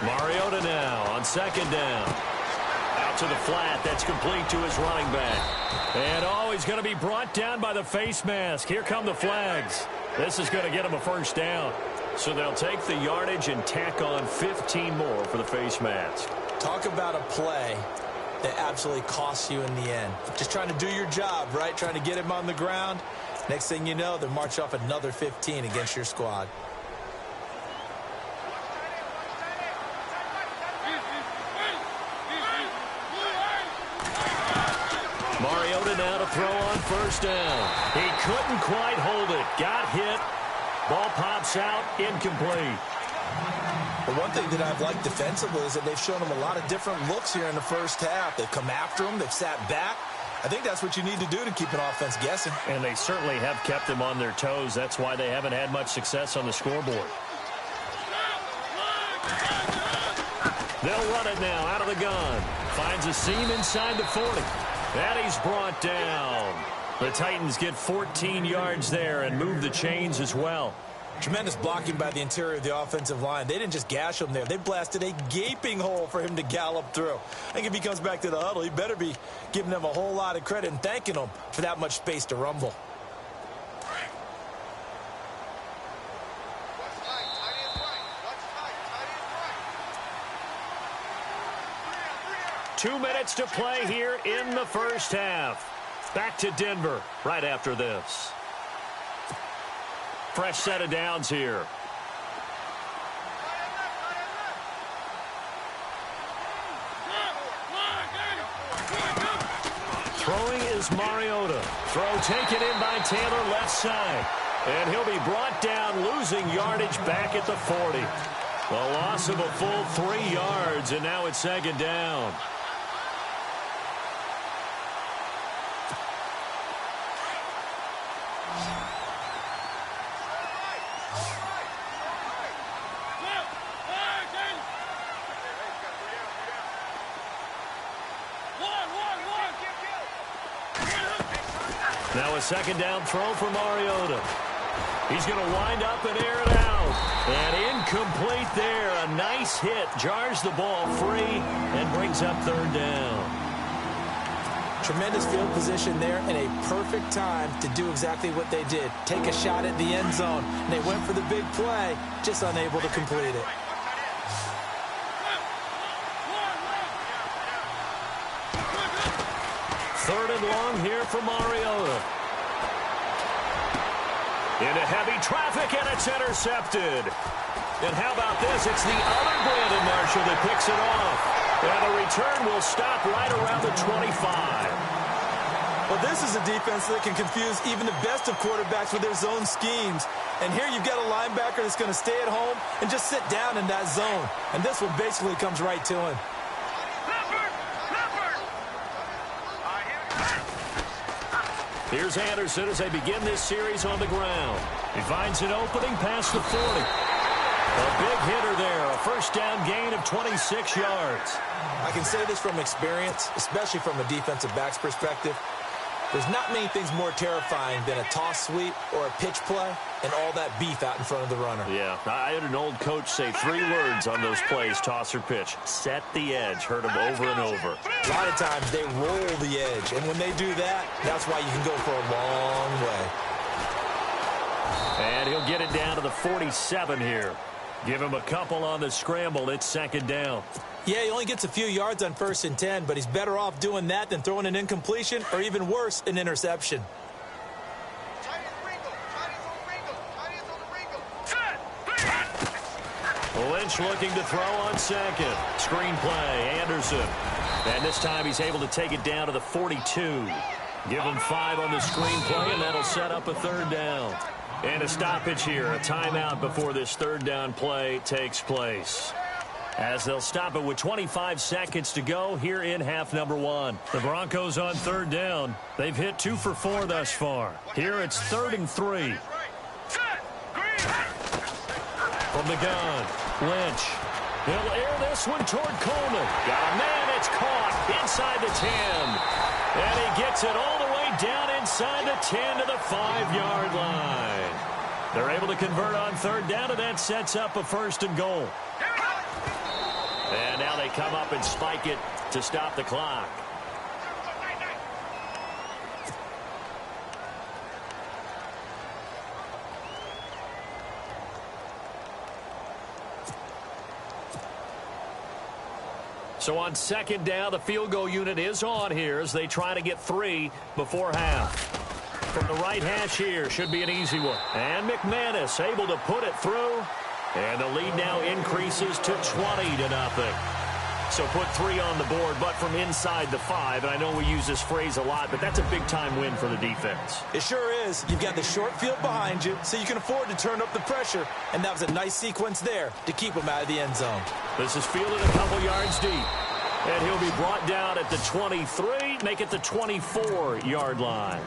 Mariota now on second down. Out to the flat. That's complete to his running back. And, oh, he's going to be brought down by the face mask. Here come the flags. This is going to get him a first down. So they'll take the yardage and tack on 15 more for the face mask. Talk about a play that absolutely costs you in the end. Just trying to do your job, right? Trying to get him on the ground. Next thing you know, they're marching off another 15 against your squad. Mariota now to throw on first down. He couldn't quite hold it. Got hit. Ball pops out. Incomplete. But one thing that I've liked defensively is that they've shown him a lot of different looks here in the first half. They've come after him. They've sat back. I think that's what you need to do to keep an offense guessing. And they certainly have kept them on their toes. That's why they haven't had much success on the scoreboard. They'll run it now out of the gun. Finds a seam inside the 40. And he's brought down. The Titans get 14 yards there and move the chains as well. Tremendous blocking by the interior of the offensive line. They didn't just gash him there. They blasted a gaping hole for him to gallop through. I think if he comes back to the huddle, he better be giving them a whole lot of credit and thanking them for that much space to rumble. Two minutes to play here in the first half. Back to Denver right after this. Fresh set of downs here. Throwing is Mariota. Throw taken in by Taylor left side. And he'll be brought down, losing yardage back at the 40. A loss of a full 3 yards, and now it's second down. Now a second down throw for Mariota. He's going to wind up and air it out. And incomplete there. A nice hit. Jars the ball free and brings up third down. Tremendous field position there and a perfect time to do exactly what they did. Take a shot at the end zone. And they went for the big play, just unable to complete it. Third and long here for Mariota. Into heavy traffic, and it's intercepted. And how about this? It's the other Brandon Marshall that picks it off. And the return will stop right around the 25. Well, this is a defense that can confuse even the best of quarterbacks with their zone schemes. And here you've got a linebacker that's going to stay at home and just sit down in that zone. And this one basically comes right to him. Here's Anderson as they begin this series on the ground. He finds an opening past the 40. A big hitter there, a first down gain of 26 yards. I can say this from experience, especially from a defensive back's perspective. There's not many things more terrifying than a toss sweep or a pitch play and all that beef out in front of the runner. Yeah, I had an old coach say 3 words on those plays, toss or pitch. Set the edge. Heard them over and over. A lot of times they roll the edge, and when they do that, that's why you can go for a long way. And he'll get it down to the 47 here. Give him a couple on the scramble. It's second down. Yeah, he only gets a few yards on 1st and 10, but he's better off doing that than throwing an incompletion or even worse, an interception. Lynch looking to throw on second. Screen play, Anderson. And this time he's able to take it down to the 42. Give him 5 on the screen play, and that'll set up a third down. And a stoppage here, a timeout before this third down play takes place. As they'll stop it with 25 seconds to go here in half number 1. The Broncos on third down. They've hit 2 for 4 thus far. Here it's 3rd and 3. From the gun, Lynch. He'll air this one toward Coleman. Got a man, it's caught inside the 10. And he gets it all the way down inside the 10 to the 5-yard line. They're able to convert on third down, and that sets up a 1st and goal. And now they come up and spike it to stop the clock. So on second down, the field goal unit is on here as they try to get 3 before half. From the right hash here, should be an easy one. And McManus able to put it through. And the lead now increases to 20-0. So put 3 on the board, but from inside the 5. And I know we use this phrase a lot, but that's a big-time win for the defense. It sure is. You've got the short field behind you, so you can afford to turn up the pressure. And that was a nice sequence there to keep them out of the end zone. This is fielded a couple yards deep. And he'll be brought down at the 23, make it the 24-yard line.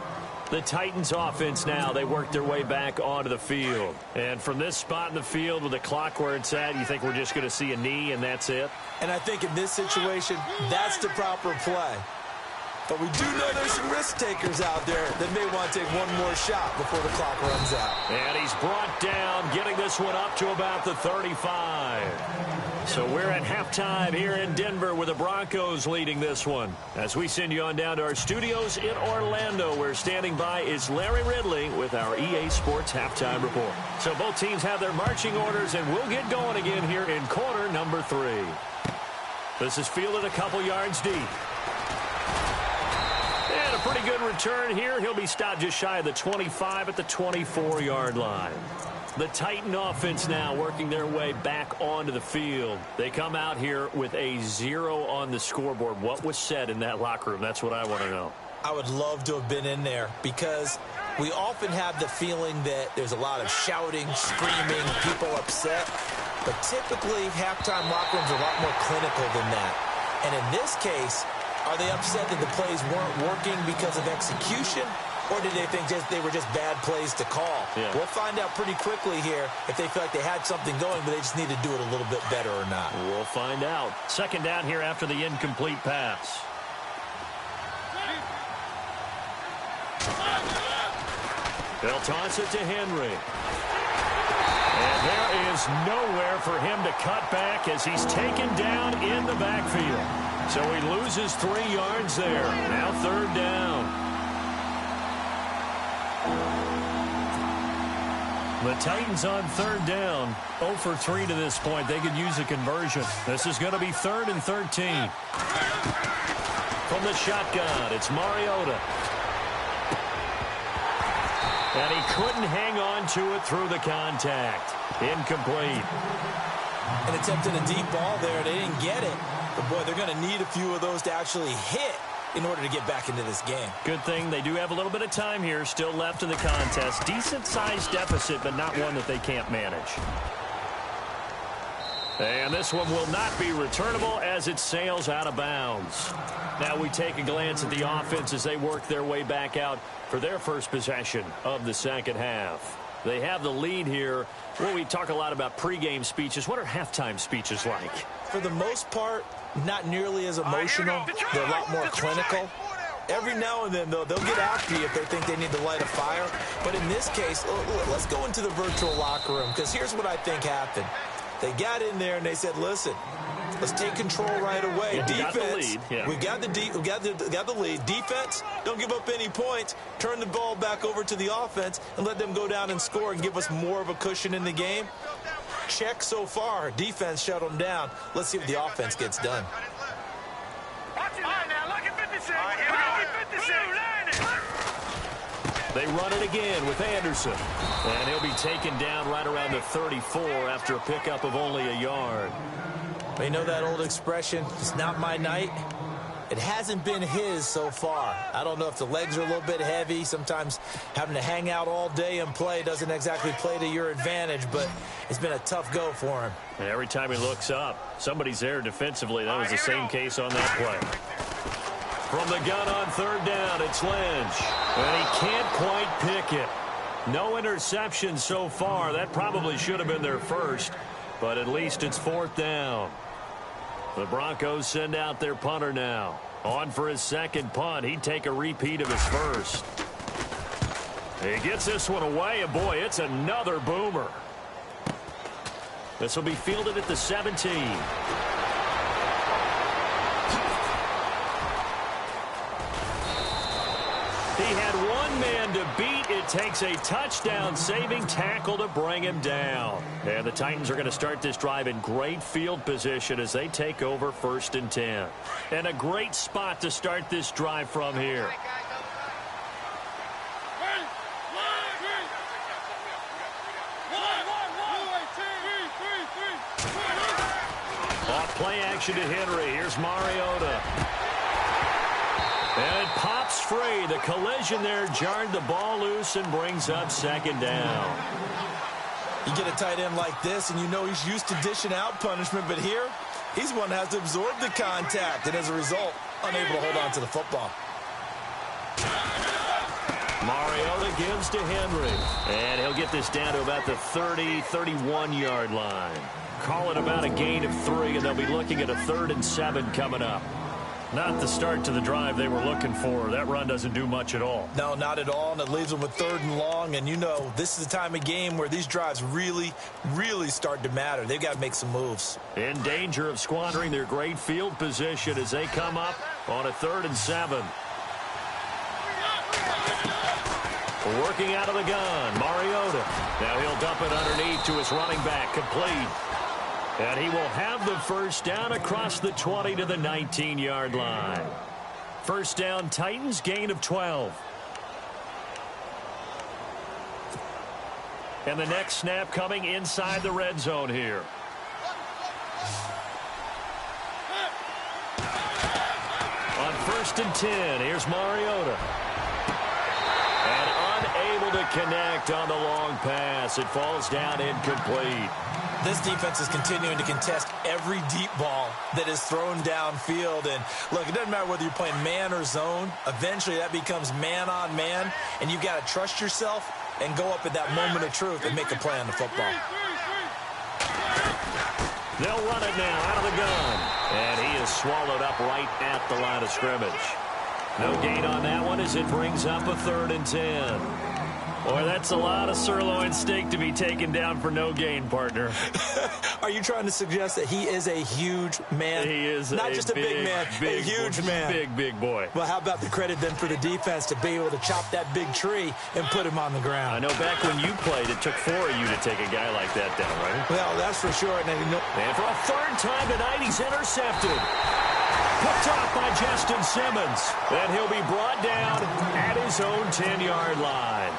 The Titans offense now, they work their way back onto the field. And from this spot in the field with the clock where it's at, you think we're just going to see a knee and that's it? And I think in this situation, that's the proper play. But we do know there's some risk takers out there that may want to take one more shot before the clock runs out. And he's brought down, getting this one up to about the 35. So we're at halftime here in Denver with the Broncos leading this one. As we send you on down to our studios in Orlando, where standing by is Larry Ridley with our EA Sports Halftime Report. So both teams have their marching orders, and we'll get going again here in quarter number 3. This is fielded a couple yards deep. And a pretty good return here. He'll be stopped just shy of the 25 at the 24-yard line. The Titan offense now working their way back onto the field. They come out here with a 0 on the scoreboard. What was said in that locker room? That's what I want to know. I would love to have been in there because we often have the feeling that there's a lot of shouting, screaming, people upset. But typically, halftime locker rooms are a lot more clinical than that. And in this case, are they upset that the plays weren't working because of execution? Or did they think they were just bad plays to call? Yeah. We'll find out pretty quickly here if they feel like they had something going, but they just need to do it a little bit better or not. We'll find out. Second down here after the incomplete pass. They'll toss it to Henry. And there is nowhere for him to cut back as he's taken down in the backfield. So he loses 3 yards there. Now third down. The Titans on third down, 0 for 3 to this point. They could use a conversion. This is going to be 3rd and 13. From the shotgun, it's Mariota. And he couldn't hang on to it through the contact. Incomplete. And attempted a deep ball there. They didn't get it. But, boy, they're going to need a few of those to actually hit in order to get back into this game. Good thing they do have a little bit of time here still left in the contest. Decent-sized deficit, but not one that they can't manage. And this one will not be returnable as it sails out of bounds. Now we take a glance at the offense as they work their way back out for their first possession of the second half. They have the lead here. Well, we talk a lot about pregame speeches. What are halftime speeches like? For the most part, not nearly as emotional. They're a lot more clinical. Every now and then, though, they'll get after you if they think they need to light a fire. But in this case, let's go into the virtual locker room, because here's what I think happened. They got in there and they said, listen, let's take control right away. Yeah, defense, we got the lead. Defense, don't give up any points. Turn the ball back over to the offense and let them go down and score and give us more of a cushion in the game. Check so far. Defense shut them down. Let's see if the offense gets done. They run it again with Anderson. And he'll be taken down right around the 34 after a pickup of only a yard. You know that old expression, it's not my night? It hasn't been his so far. I don't know if the legs are a little bit heavy. Sometimes having to hang out all day and play doesn't exactly play to your advantage, but it's been a tough go for him. And every time he looks up, somebody's there defensively. That was the same case on that play. From the gun on third down, it's Lynch. And he can't quite pick it. No interception so far. That probably should have been their first, but at least it's fourth down. The Broncos send out their punter now. On for his second punt. He'd take a repeat of his first. He gets this one away, and boy, it's another boomer. This will be fielded at the 17. man to beat. It takes a touchdown-saving tackle to bring him down. And the Titans are going to start this drive in great field position as they take over 1st and 10. And a great spot to start this drive from here. Off play action to Henry. Here's Mariota. And it pops free. The collision there jarred the ball loose and brings up 2nd down. You get a tight end like this, and you know he's used to dishing out punishment, but here, he's the one that has to absorb the contact, and as a result, unable to hold on to the football. Mariota gives to Henry, and he'll get this down to about the 30, 31-yard line. Call it about a gain of 3, and they'll be looking at a 3rd and 7 coming up. Not the start to the drive they were looking for. That run doesn't do much at all. No, not at all, and it leaves them with 3rd and long, and you know this is the time of game where these drives really, really start to matter. They've got to make some moves. In danger of squandering their great field position as they come up on a 3rd and 7. Working out of the gun, Mariota. Now he'll dump it underneath to his running back, complete. And he will have the 1st down across the 20 to the 19-yard line. 1st down, Titans, gain of 12. And the next snap coming inside the red zone here. On 1st and 10, here's Mariota. And unable to connect on the long pass. It falls down incomplete. This defense is continuing to contest every deep ball that is thrown downfield. And, look, it doesn't matter whether you're playing man or zone. Eventually, that becomes man-on-man, and you've got to trust yourself and go up at that moment of truth and make a play on the football. They'll run it now out of the gun. And he is swallowed up right at the line of scrimmage. No gain on that one as it brings up a 3rd and 10. Boy, that's a lot of sirloin steak to be taken down for no gain, partner. Are you trying to suggest that he is a huge man? He is not just a big man, a huge man. Big boy. Well, how about the credit then for the defense to be able to chop that big tree and put him on the ground? I know back when you played, it took 4 of you to take a guy like that down, right? Well, that's for sure. And for a 3rd time tonight, he's intercepted. Picked off by Justin Simmons. And he'll be brought down at his own 10-yard line.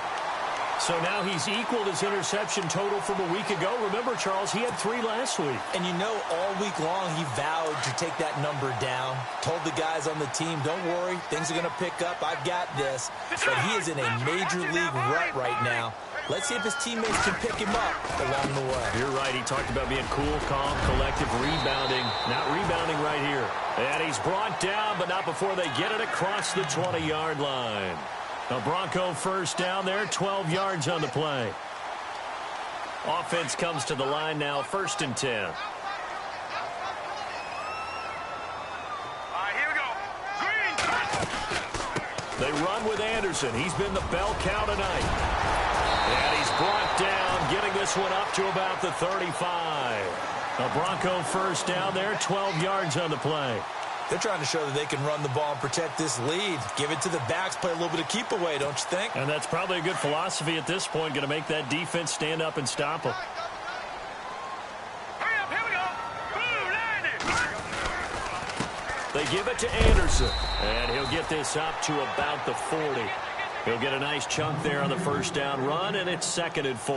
So now he's equaled his interception total from a week ago. Remember, Charles, he had 3 last week. And you know, all week long he vowed to take that number down. Told the guys on the team, don't worry, things are going to pick up. I've got this. But he is in a major league rut right now. Let's see if his teammates can pick him up along the way. You're right. He talked about being cool, calm, collective, rebounding. Not rebounding right here. And he's brought down, but not before they get it across the 20-yard line. The Bronco 1st down there, 12 yards on the play. Offense comes to the line now, 1st and 10. All right, here we go. Green. They run with Anderson. He's been the bell cow tonight. And he's brought down, getting this one up to about the 35. The Bronco 1st down there, 12 yards on the play. They're trying to show that they can run the ball and protect this lead. Give it to the backs, play a little bit of keep away, don't you think? And that's probably a good philosophy at this point, going to make that defense stand up and stop them. Hurry up, here we go. Boom, landed. They give it to Anderson, and he'll get this up to about the 40. He'll get a nice chunk there on the 1st down run, and it's 2nd and 4.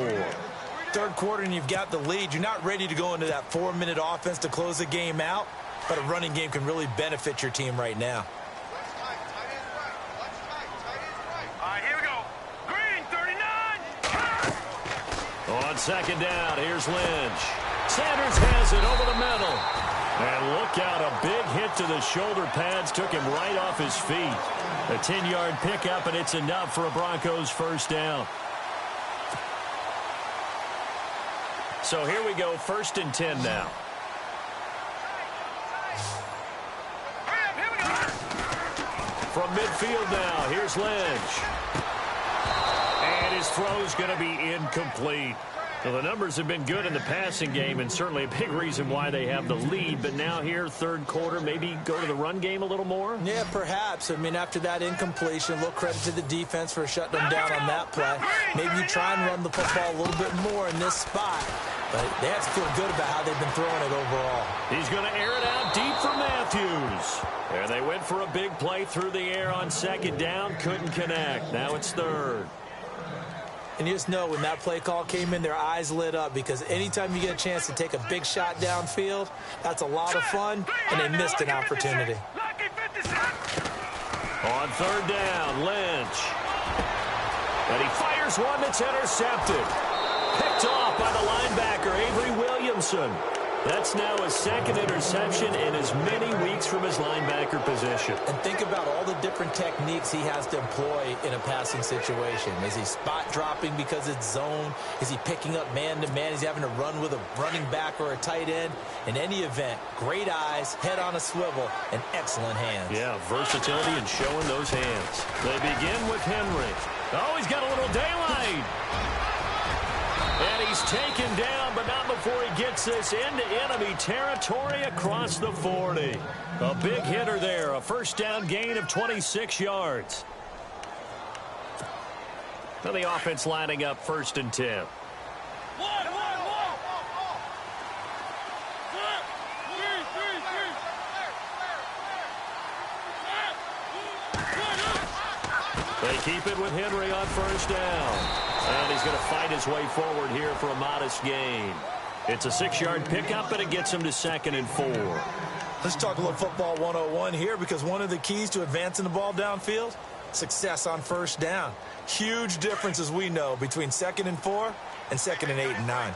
3rd quarter, and you've got the lead. You're not ready to go into that 4-minute offense to close the game out. But a running game can really benefit your team right now. All right, here we go. Green, 39. On 2nd down, here's Lynch. Sanders has it over the middle. And look out, a big hit to the shoulder pads took him right off his feet. A 10-yard pickup, and it's enough for a Broncos 1st down. So here we go, 1st and 10 now. From midfield now, here's Lynch. And his throw's going to be incomplete. Well, the numbers have been good in the passing game, and certainly a big reason why they have the lead. But now here, third quarter, maybe go to the run game a little more? Yeah, perhaps. I mean, after that incompletion, a little credit to the defense for shutting them down on that play. Maybe you try and run the football a little bit more in this spot. But they have to feel good about how they've been throwing it overall. He's going to air it out deep for Matthews. And they went for a big play through the air on second down. Couldn't connect. Now it's third. And you just know when that play call came in, their eyes lit up, because anytime you get a chance to take a big shot downfield, that's a lot of fun, and they missed an opportunity. On third down, Lynch. And he fires one that's intercepted. Picked off by the linebacker, Avery Williamson. That's now his second interception in as many weeks from his linebacker position. And think about all the different techniques he has to employ in a passing situation. Is he spot dropping because it's zone? Is he picking up man-to-man? Is he having to run with a running back or a tight end? In any event, great eyes, head on a swivel, and excellent hands. Yeah, versatility and showing those hands. They begin with Henry. Oh, he's got a little daylight. And he's taken down, but not before he gets this into enemy territory across the 40. A big hitter there, a first down gain of 26 yards. Now the offense lining up 1st and 10. They keep it with Henry on 1st down. And he's going to fight his way forward here for a modest gain. It's a 6-yard pickup, and it gets him to 2nd and 4. Let's talk a little football 101 here, because one of the keys to advancing the ball downfield, success on 1st down. Huge difference, as we know, between 2nd and 4 and 2nd and 8 and 9.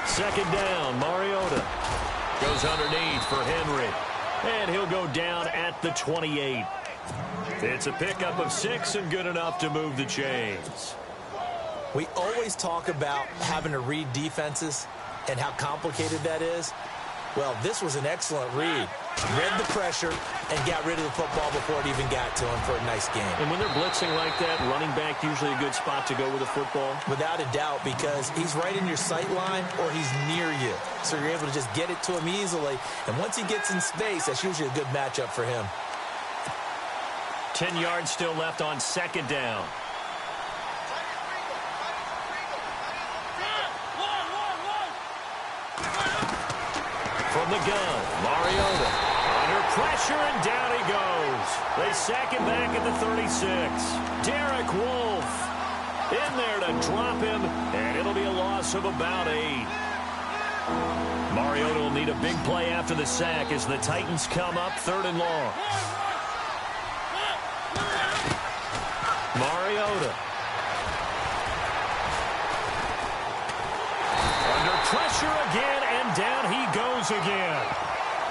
2nd down, Mariota goes underneath for Henry. And he'll go down at the 28. It's a pickup of 6 and good enough to move the chains. We always talk about having to read defenses and how complicated that is. Well, this was an excellent read. Read the pressure and got rid of the football before it even got to him for a nice game. And when they're blitzing like that, running back usually a good spot to go with the football? Without a doubt, because he's right in your sight line or he's near you. So you're able to just get it to him easily. And once he gets in space, that's usually a good matchup for him. 10 yards still left on 2nd down. From the gun, Mariota under pressure, and down he goes. They sack him back at the 36. Derek Wolfe in there to drop him, and it'll be a loss of about 8. Mariota will need a big play after the sack as the Titans come up 3rd and long. Mariota. Under pressure again, and down he goes again.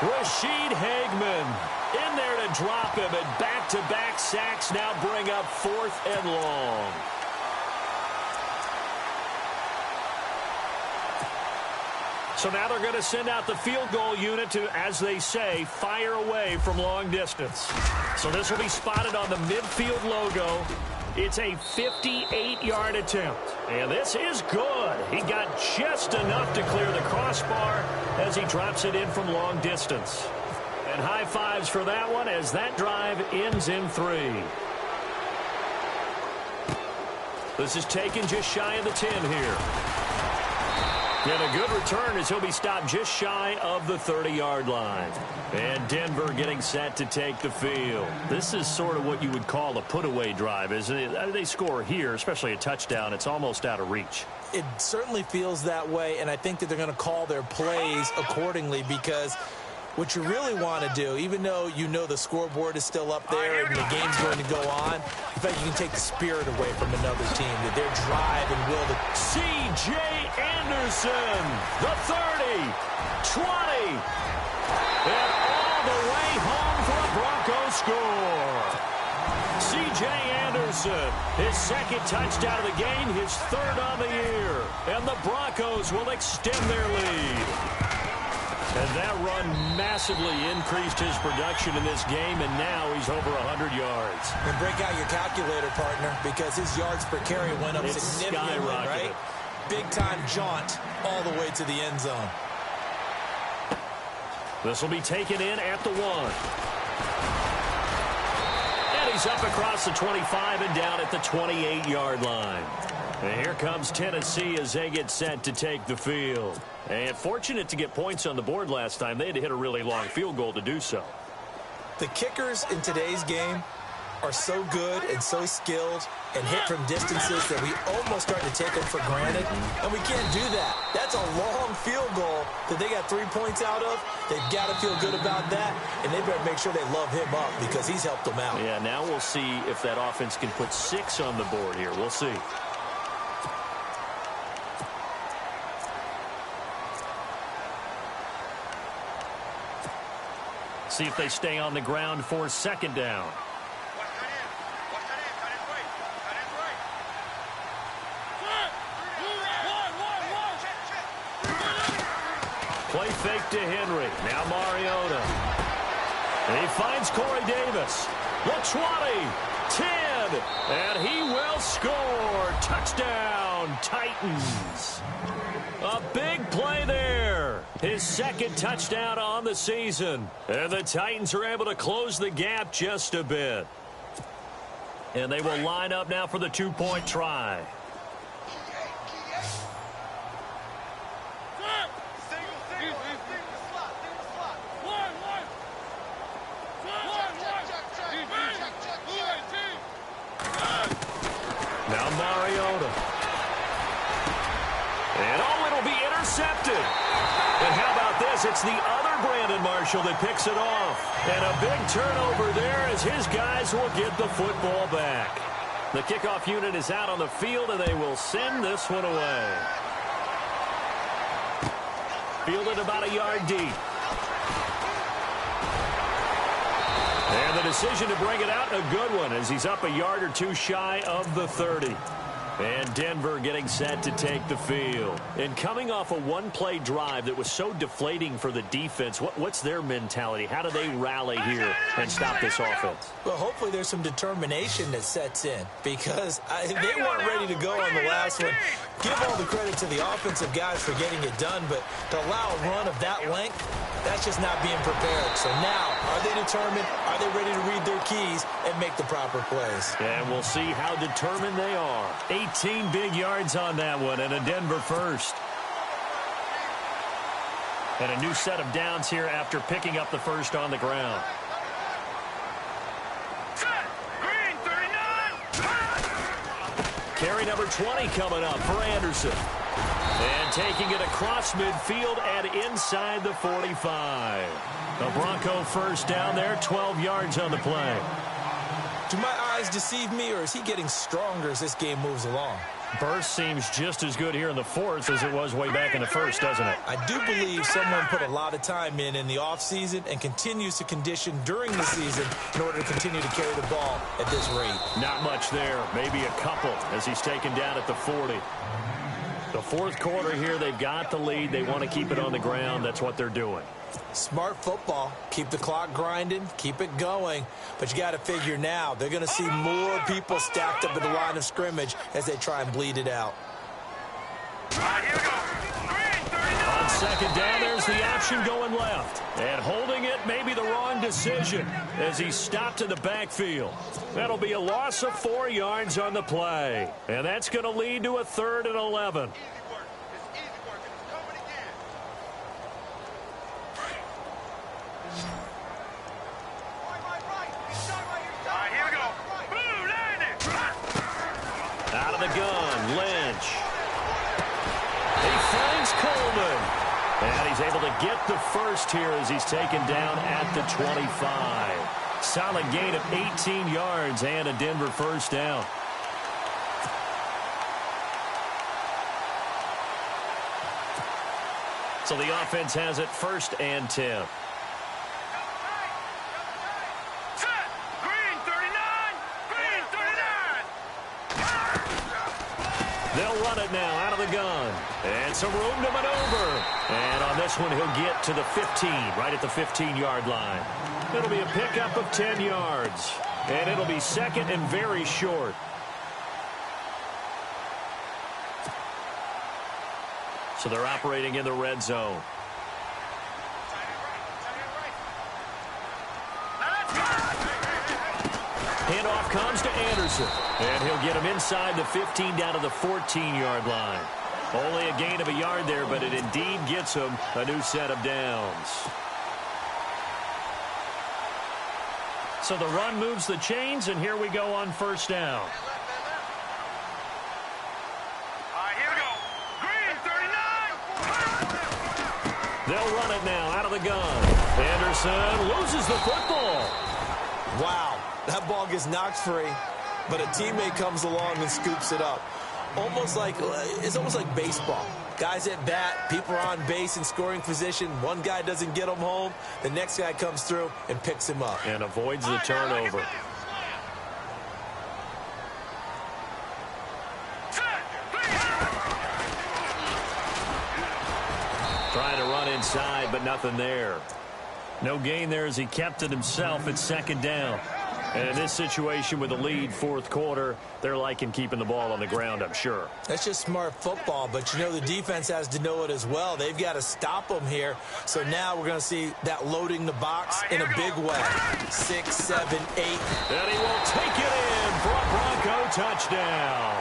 Rashid Hageman in there to drop him, and back-to-back sacks now bring up 4th and long. So now they're going to send out the field goal unit to, as they say, fire away from long distance. So this will be spotted on the midfield logo. It's a 58-yard attempt. And this is good. He got just enough to clear the crossbar as he drops it in from long distance. And high fives for that one as that drive ends in 3. This is taken just shy of the 10 here. And a good return as he'll be stopped just shy of the 30-yard line. And Denver getting set to take the field. This is sort of what you would call a put-away drive, isn't it? They score here, especially a touchdown. It's almost out of reach. It certainly feels that way, and I think that they're going to call their plays accordingly, because what you really want to do, even though you know the scoreboard is still up there and the game's going to go on, in fact, you can take the spirit away from another team, that their drive and will to... C.J. Anderson, the 30, 20, and all the way home for a Broncos score. C.J. Anderson, his 2nd touchdown of the game, his 3rd on the year, and the Broncos will extend their lead. And that run massively increased his production in this game, and now he's over 100 yards. And break out your calculator, partner, because his yards per carry went up significantly, right? Big-time jaunt all the way to the end zone. This will be taken in at the 1. And he's up across the 25 and down at the 28-yard line. And here comes Tennessee as they get set to take the field. And fortunate to get points on the board last time. They had to hit a really long field goal to do so. The kickers in today's game are so good and so skilled and hit from distances that we almost start to take them for granted. And we can't do that. That's a long field goal that they got 3 points out of. They've got to feel good about that, and they better make sure they love him up because he's helped them out. Yeah, now we'll see if that offense can put 6 on the board here. We'll see. See if they stay on the ground for second down. Play fake to Henry. Now Mariota. And he finds Corey Davis. The 20, 10, and he will score. Touchdown, Titans. A big play there. His second touchdown on the season. And the Titans are able to close the gap just a bit. And they will line up now for the 2-point try. Now Mariota. And it'll be intercepted. And how about this? It's the other Brandon Marshall that picks it off. And a big turnover there as his guys will get the football back. The kickoff unit is out on the field, and they will send this one away. Fielded about a yard deep. And the decision to bring it out, a good one, as he's up a yard or two shy of the 30. And Denver getting set to take the field. And coming off a one-play drive that was so deflating for the defense, what's their mentality? How do they rally here and stop this offense? Well, hopefully there's some determination that sets in because they weren't ready to go on the last one. Give all the credit to the offensive guys for getting it done, but to allow a run of that length, that's just not being prepared. So now, are they determined? Are they ready to read their keys and make the proper plays? And we'll see how determined they are. 18 big yards on that one, and a Denver first. And a new set of downs here after picking up the first on the ground. Green, 39. Carry number 20 coming up for Anderson. And taking it across midfield and inside the 45. The Bronco first down there, 12 yards on the play. Do my eyes deceive me, or is he getting stronger as this game moves along? Burst seems just as good here in the fourth as it was way back in the first, doesn't it? I do believe someone put a lot of time in the offseason and continues to condition during the season in order to continue to carry the ball at this rate. Not much there, maybe a couple as he's taken down at the 40. The fourth quarter here, they've got the lead. They want to keep it on the ground. That's what they're doing. Smart football. Keep the clock grinding. Keep it going. But you got to figure now, they're going to see more people stacked up at the line of scrimmage as they try and bleed it out. Here we go. Green, 39. On second down, there's the option going left. And holding it may be the wrong decision as he stopped in the backfield. That'll be a loss of 4 yards on the play. And that's going to lead to a 3rd and 11. Here we go. Blue, landing. Out of the gun, Lynch. He finds Coleman. And he's able to get the first here as he's taken down at the 25. Solid gain of 18 yards and a Denver first down. So the offense has it 1st and 10. Set. Green, 39. Green, 39. They'll run it now out of the the gun. And some room to maneuver. And on this one, he'll get to the 15, right at the 15-yard line. It'll be a pickup of 10 yards. And it'll be second and very short. So they're operating in the red zone. Handoff comes to Anderson. And he'll get him inside the 15 down to the 14-yard line. Only a gain of a yard there, but it indeed gets him a new set of downs. So the run moves the chains, and here we go on first down. Here we go. Green, 39. They'll run it now out of the gun. Anderson loses the football. Wow, that ball gets knocked free, but a teammate comes along and scoops it up. It's almost like baseball. Guys at bat, people are on base in scoring position. One guy doesn't get him home. The next guy comes through and picks him up. And avoids the turnover. Trying to run inside, but nothing there. No gain there as he kept it himself at second down. And in this situation with the lead fourth quarter, they're liking keeping the ball on the ground, I'm sure. That's just smart football, but you know the defense has to know it as well. They've got to stop them here. So now we're going to see that loading the box in a big way. 6, 7, 8. And he will take it in for a Bronco touchdown.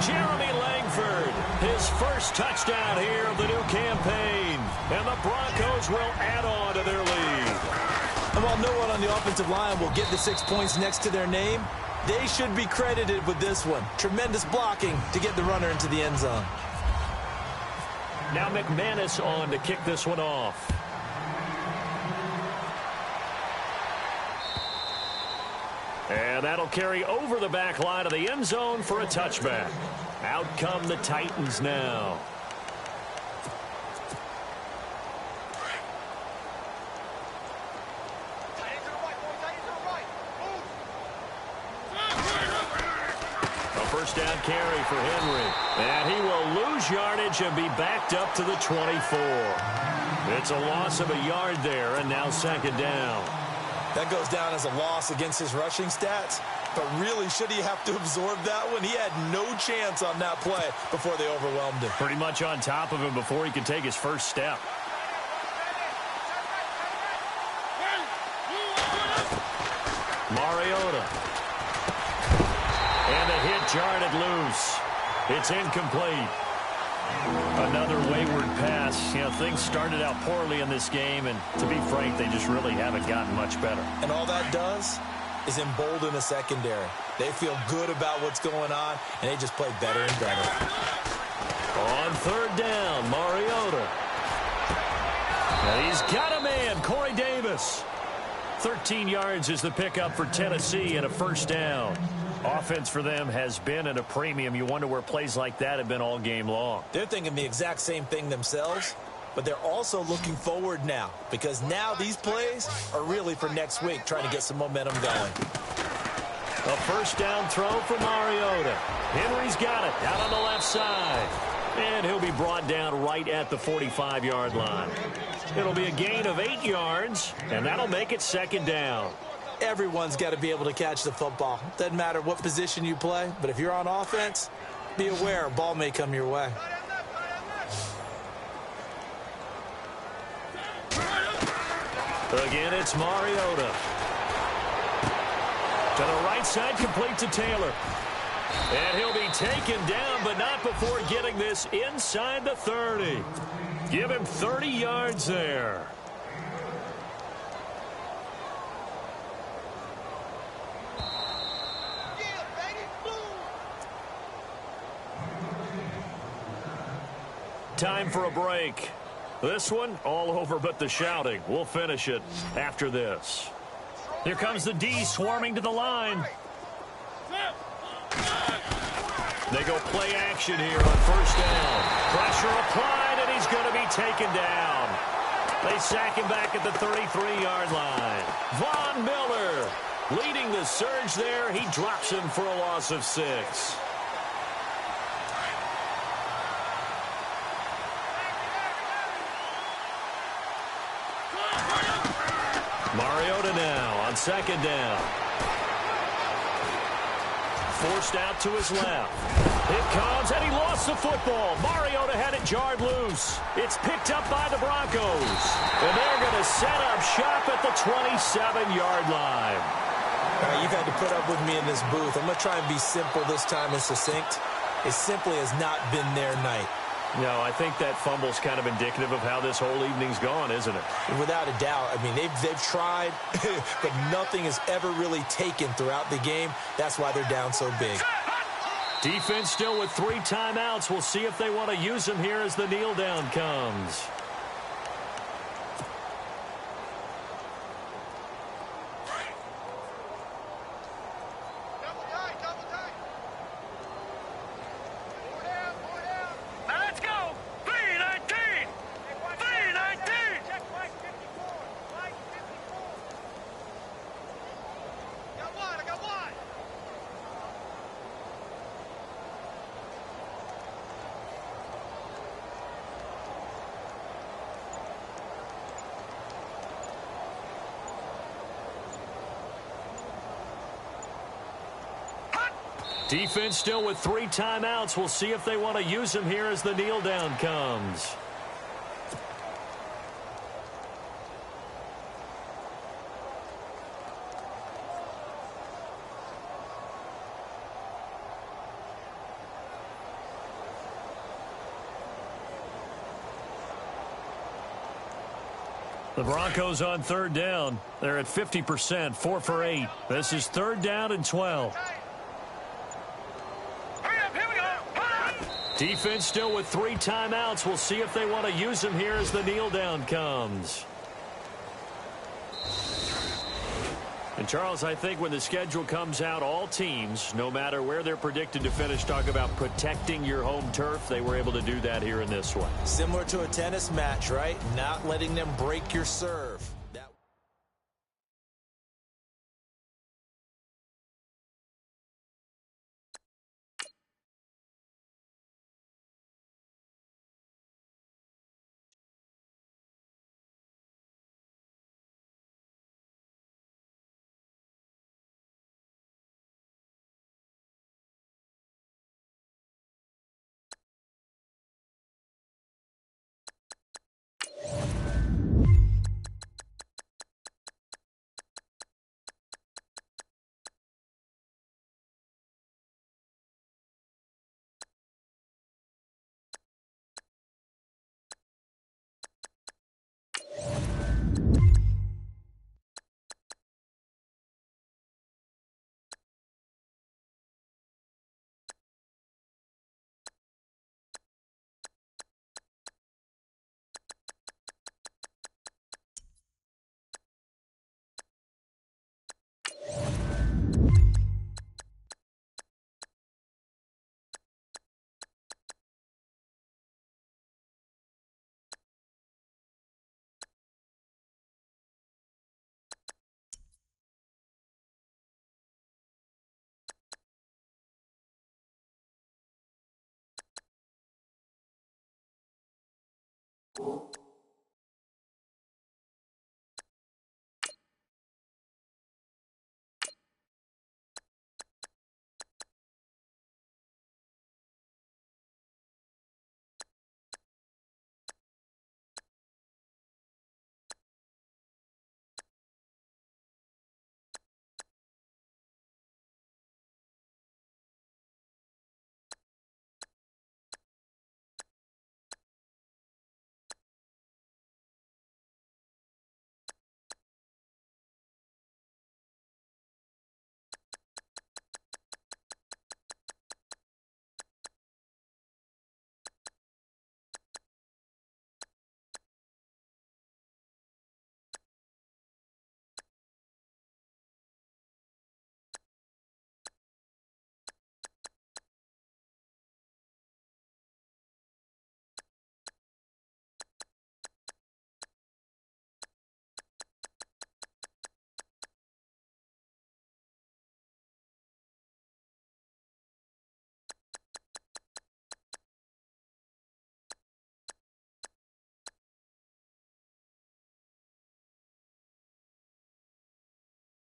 Jeremy Langford, his first touchdown here of the new campaign. And the Broncos will add on to their lead. And while no one on the offensive line will get the 6 points next to their name, they should be credited with this one. Tremendous blocking to get the runner into the end zone. Now McManus on to kick this one off. And that'll carry over the back line of the end zone for a touchback. Out come the Titans now. First down carry for Henry. And he will lose yardage and be backed up to the 24. It's a loss of a yard there, and now second down. That goes down as a loss against his rushing stats. But really, should he have to absorb that one? He had no chance on that play before they overwhelmed him. Pretty much on top of him before he could take his first step. Mariota. And the hit jarred it loose. It's incomplete. Another wayward pass. You know, things started out poorly in this game, and to be frank, they just really haven't gotten much better. And all that does is embolden the secondary. They feel good about what's going on, and they just play better and better. On third down, Mariota. And he's got a man, Corey Davis. 13 yards is the pickup for Tennessee and a first down. Offense for them has been at a premium. You wonder where plays like that have been all game long. They're thinking the exact same thing themselves, but they're also looking forward now because now these plays are really for next week, trying to get some momentum going. A first down throw for Mariota. Henry's got it out on the left side. And he'll be brought down right at the 45-yard line. It'll be a gain of 8 yards, and that'll make it second down. Everyone's got to be able to catch the football. Doesn't matter what position you play, but if you're on offense, be aware a ball may come your way. Again, it's Mariota. To the right side, complete to Taylor. And he'll be taken down, but not before getting this inside the 30. Give him 30 yards there. Time for a break. This one, all over but the shouting. We'll finish it after this. Here comes the D swarming to the line. They go play action here on first down. Pressure applied, and he's going to be taken down. They sack him back at the 33-yard line. Von Miller leading the surge there. He drops him for a loss of 6. Mariota now on second down. Forced out to his left. It comes, and he lost the football. Mariota had it jarred loose. It's picked up by the Broncos. And they're going to set up shop at the 27-yard line. All right, you've had to put up with me in this booth. I'm going to try and be simple this time and succinct. It simply has not been their night. No, I think that fumble's kind of indicative of how this whole evening's gone, isn't it? Without a doubt. I mean, they've tried, but nothing has ever really taken throughout the game. That's why they're down so big. Defense still with 3 timeouts. We'll see if they want to use them here as the kneel down comes. Defense still with 3 timeouts. We'll see if they want to use them here as the kneel down comes. The Broncos on third down. They're at 50%, 4 for 8. This is third down and 12. Defense still with 3 timeouts. We'll see if they want to use them here as the kneel down comes. And, Charles, I think when the schedule comes out, all teams, no matter where they're predicted to finish, talk about protecting your home turf. They were able to do that here in this one. Similar to a tennis match, right? Not letting them break your serve.